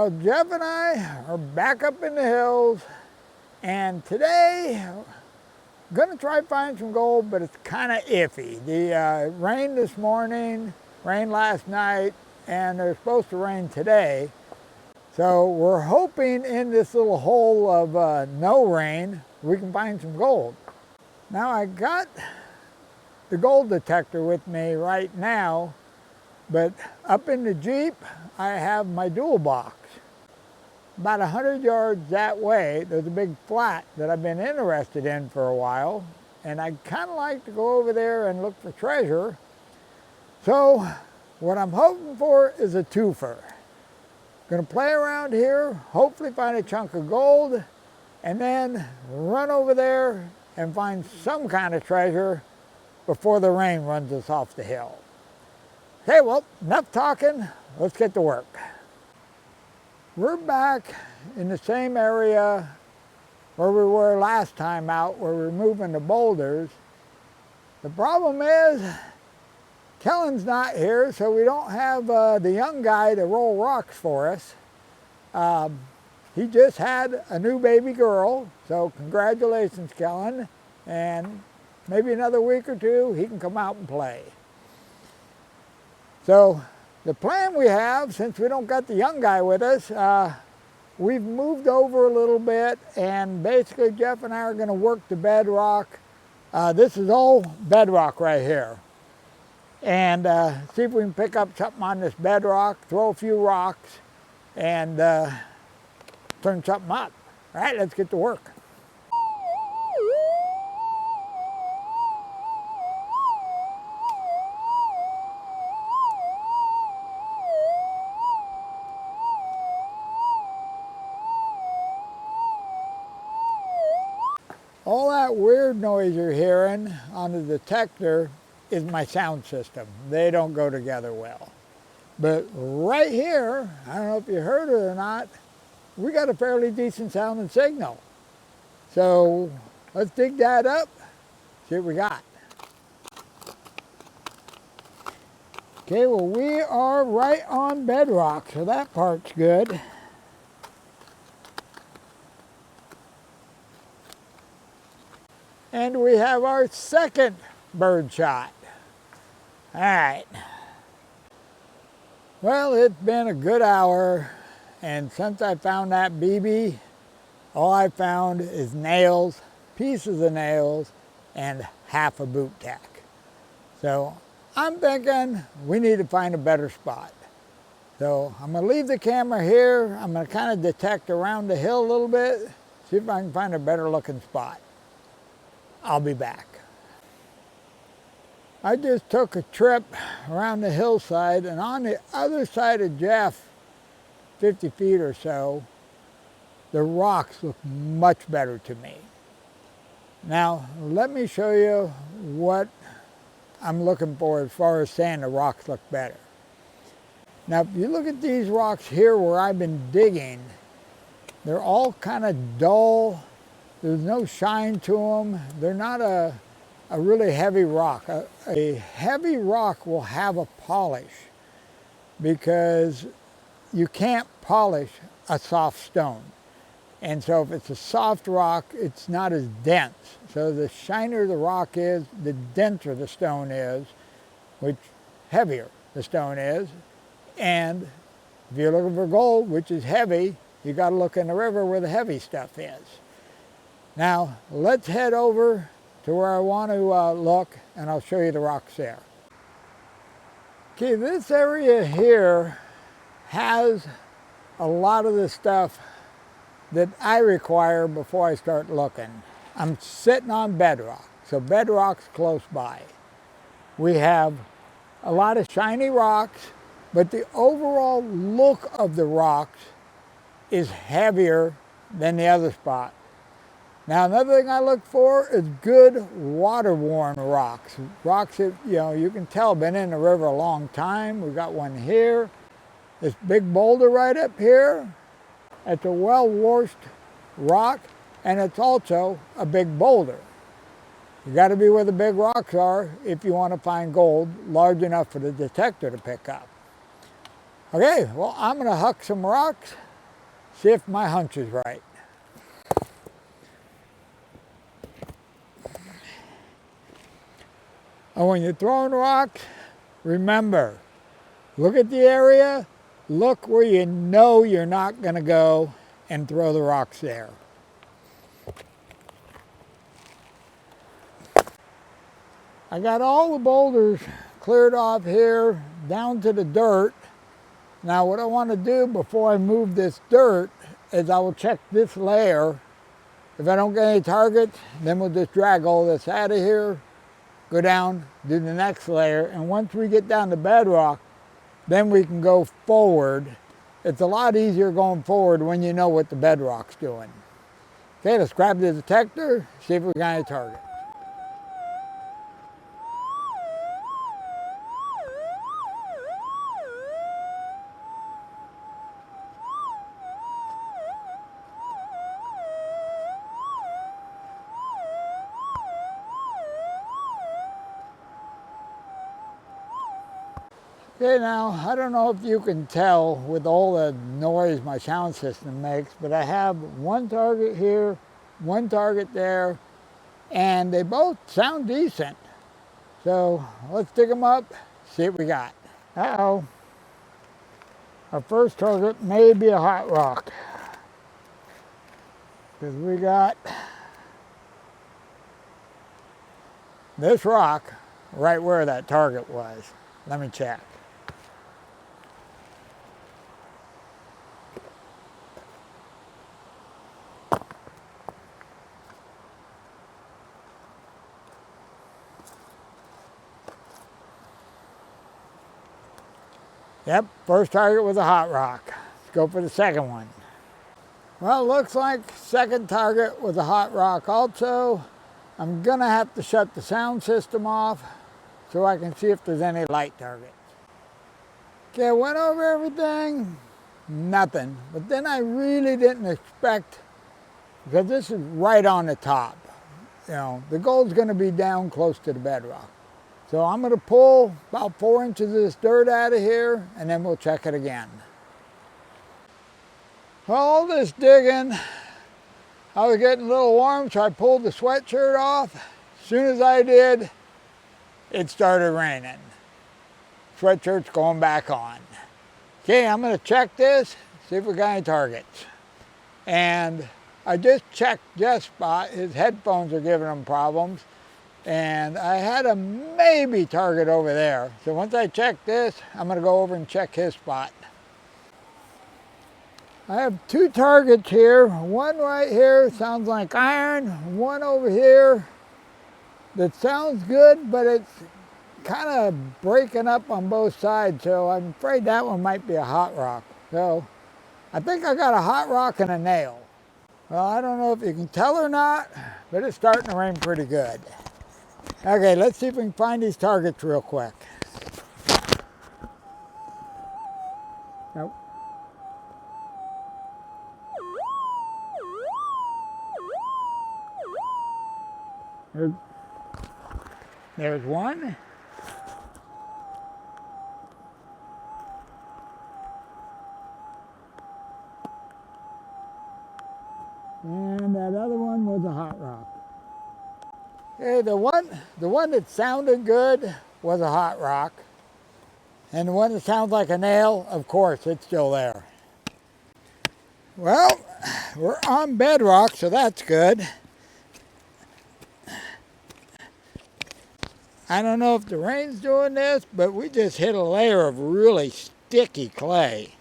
Well, Jeff and I are back up in the hills, and today I'm gonna try to find some gold, but it's kind of iffy. The rain this morning, rain last night, and they're supposed to rain today. So we're hoping in this little hole of no rain, we can find some gold. Now I got the gold detector with me right now, but up in the Jeep, I have my dual box. About 100 yards that way, there's a big flat that I've been interested in for a while, and I'd kind of like to go over there and look for treasure. So what I'm hoping for is a twofer. Gonna play around here, hopefully find a chunk of gold, and then run over there and find some kind of treasure before the rain runs us off the hill. Okay, well, enough talking, let's get to work. We're back in the same area where we were last time out, where we were moving the boulders. The problem is, Kellen's not here, so we don't have the young guy to roll rocks for us. He just had a new baby girl, so congratulations, Kellen. And maybe another week or two, he can come out and play. So the plan we have, since we don't got the young guy with us, we've moved over a little bit, and basically Jeff and I are gonna work the bedrock. This is all bedrock right here. And see if we can pick up something on this bedrock, throw a few rocks, and turn something up. All right, let's get to work. All that weird noise you're hearing on the detector is my sound system. They don't go together well. But right here, I don't know if you heard it or not, we got a fairly decent sounding signal. So let's dig that up, see what we got. Okay, well we are right on bedrock, so that part's good. And we have our second bird shot. All right. Well, it's been a good hour, and since I found that BB, all I found is nails, pieces of nails, and half a boot tack. So I'm thinking we need to find a better spot. So I'm gonna leave the camera here. I'm gonna kind of detect around the hill a little bit, see if I can find a better looking spot. I'll be back. I just took a trip around the hillside, and on the other side of Jeff, 50 feet or so, the rocks look much better to me. Now, let me show you what I'm looking for as far as saying the rocks look better. Now, if you look at these rocks here where I've been digging, they're all kind of dull. There's no shine to them. They're not a really heavy rock. A heavy rock will have a polish because you can't polish a soft stone. And so if it's a soft rock, it's not as dense. So the shinier the rock is, the denser the stone is, which heavier the stone is. And if you're looking for gold, which is heavy, you got to look in the river where the heavy stuff is. Now, let's head over to where I want to look, and I'll show you the rocks there. Okay, this area here has a lot of the stuff that I require before I start looking. I'm sitting on bedrock, so bedrock's close by. We have a lot of shiny rocks, but the overall look of the rocks is heavier than the other spot. Now, another thing I look for is good water-worn rocks. Rocks that, you can tell been in the river a long time. We've got one here. This big boulder right up here, it's a well-washed rock, and it's also a big boulder. You got to be where the big rocks are if you want to find gold large enough for the detector to pick up. Okay, well, I'm going to huck some rocks See if my hunch is right. And when you're throwing rocks, remember, look at the area, look where you know you're not going to go, and throw the rocks there. I got all the boulders cleared off here down to the dirt. Now what I want to do before I move this dirt is I will check this layer. If I don't get any targets, then we'll just drag all this out of here, go down, do the next layer, and once we get down to bedrock, then we can go forward. It's a lot easier going forward when you know what the bedrock's doing. Okay, let's grab the detector, see if we got any targets. Okay, now, I don't know if you can tell with all the noise my sound system makes, but I have one target here, one target there, and they both sound decent. So let's dig them up, see what we got. Uh-oh. Our first target may be a hot rock, because we got this rock right where that target was. Let me check. Yep, first target was a hot rock. Let's go for the second one. Well, it looks like second target was a hot rock also. I'm gonna have to shut the sound system off so I can see if there's any light targets. Okay, I went over everything, nothing. But then I really didn't expect, because this is right on the top. You know, the gold's gonna be down close to the bedrock. So I'm going to pull about 4 inches of this dirt out of here, and then we'll check it again. Well, all this digging, I was getting a little warm, so I pulled the sweatshirt off. As soon as I did, it started raining. Sweatshirt's going back on. Okay, I'm going to check this, see if we got any targets. And I just checked Jeff's spot. His headphones are giving him problems. And I had a maybe target over there. So once I check this, I'm going to go over and check his spot. I have 2 targets here. One right here sounds like iron. One over here that sounds good, but it's kind of breaking up on both sides. So I'm afraid that one might be a hot rock. So I think I got a hot rock and a nail. Well, I don't know if you can tell or not, but it's starting to rain pretty good. Okay, let's see if we can find these targets real quick. Nope. There's one. And that other one was a hot rock. Okay, the one that sounded good was a hot rock. And the one that sounds like a nail, of course, it's still there. Well, we're on bedrock, so that's good. I don't know if the rain's doing this, but we just hit a layer of really sticky clay.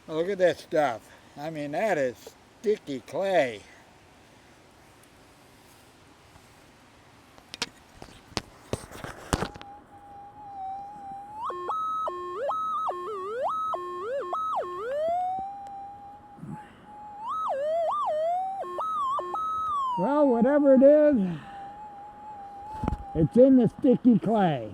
Look at that stuff. I mean, that is sticky clay. Well, whatever it is, it's in the sticky clay.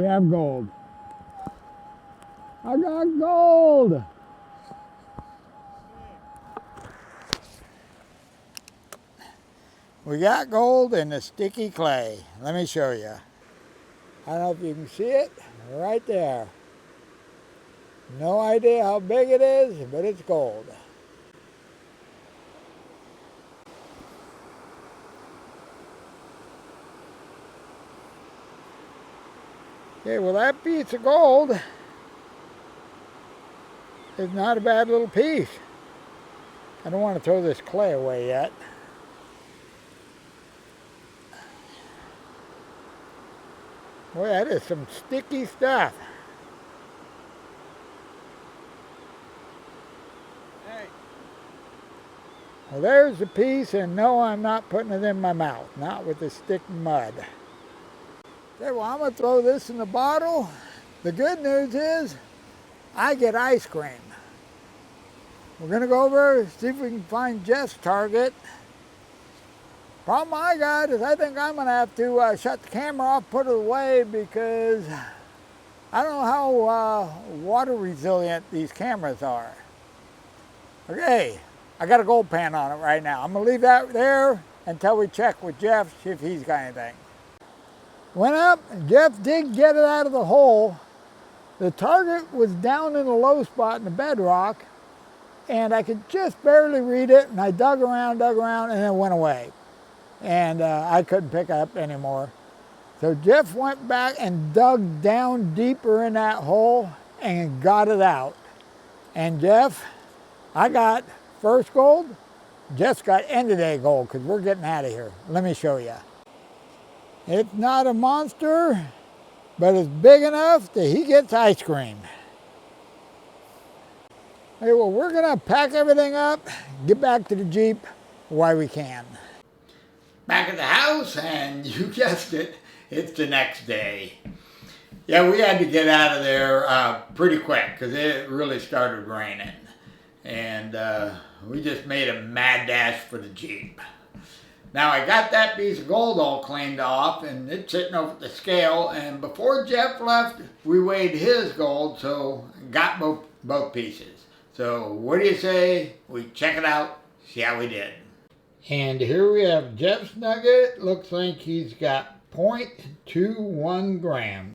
We have gold. I got gold. We got gold in the sticky clay. Let me show you. I don't know if you can see it right there. No idea how big it is, but it's gold. Okay, well that piece of gold is not a bad little piece. I don't want to throw this clay away yet. Boy, that is some sticky stuff. Hey. Well, there's the piece, and no, I'm not putting it in my mouth. Not with the stick mud. Okay, well, I'm going to throw this in the bottle. The good news is, I get ice cream. We're going to go over, see if we can find Jeff's target. Problem I got is I think I'm going to have to shut the camera off, put it away, because I don't know how water resilient these cameras are. Okay, I got a gold pan on it right now. I'm going to leave that there until we check with Jeff, see if he's got anything. Went up, and Jeff did get it out of the hole. The target was down in a low spot in the bedrock, and I could just barely read it, and I dug around, and it went away. And I couldn't pick up anymore. So Jeff went back and dug down deeper in that hole and got it out. And Jeff, I got first gold. Jeff's got end of day gold because we're getting out of here. Let me show you. It's not a monster, but it's big enough that he gets ice cream. Okay, well, we're gonna pack everything up, get back to the Jeep while we can. Back at the house, and you guessed it, it's the next day. Yeah, we had to get out of there pretty quick because it really started raining. And we just made a mad dash for the Jeep. Now I got that piece of gold all cleaned off and it's sitting over at the scale, and before Jeff left, we weighed his gold, so got both pieces. So what do you say we check it out, see how we did. And here we have Jeff's nugget. Looks like he's got 0.21 grams.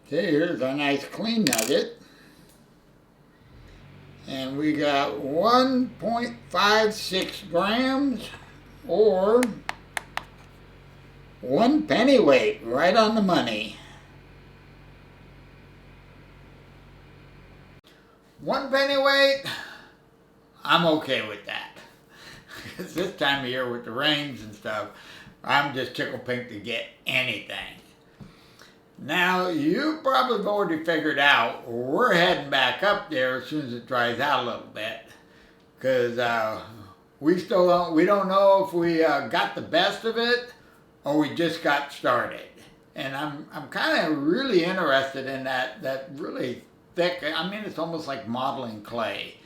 Okay, here's a nice clean nugget. And we got 1.56 grams, or 1 penny weight, right on the money. 1 penny weight, I'm okay with that. Because this time of year with the rains and stuff, I'm just tickled pink to get anything. Now, you probably already figured out we're heading back up there as soon as it dries out a little bit. Because we don't know if we got the best of it or we just got started. And I'm kind of really interested in that really thick, I mean, it's almost like modeling clay.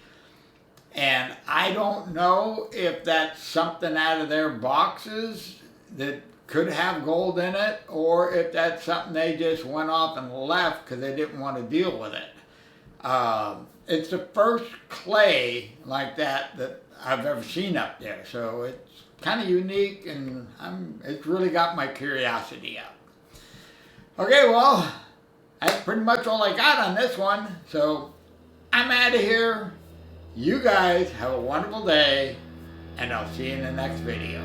And I don't know if that's something out of their boxes that could have gold in it, or if that's something they just went off and left because they didn't want to deal with it. It's the first clay like that I've ever seen up there, so it's kind of unique, and it's really got my curiosity up. Okay, well, that's pretty much all I got on this one, so I'm out of here. You guys have a wonderful day, and I'll see you in the next video.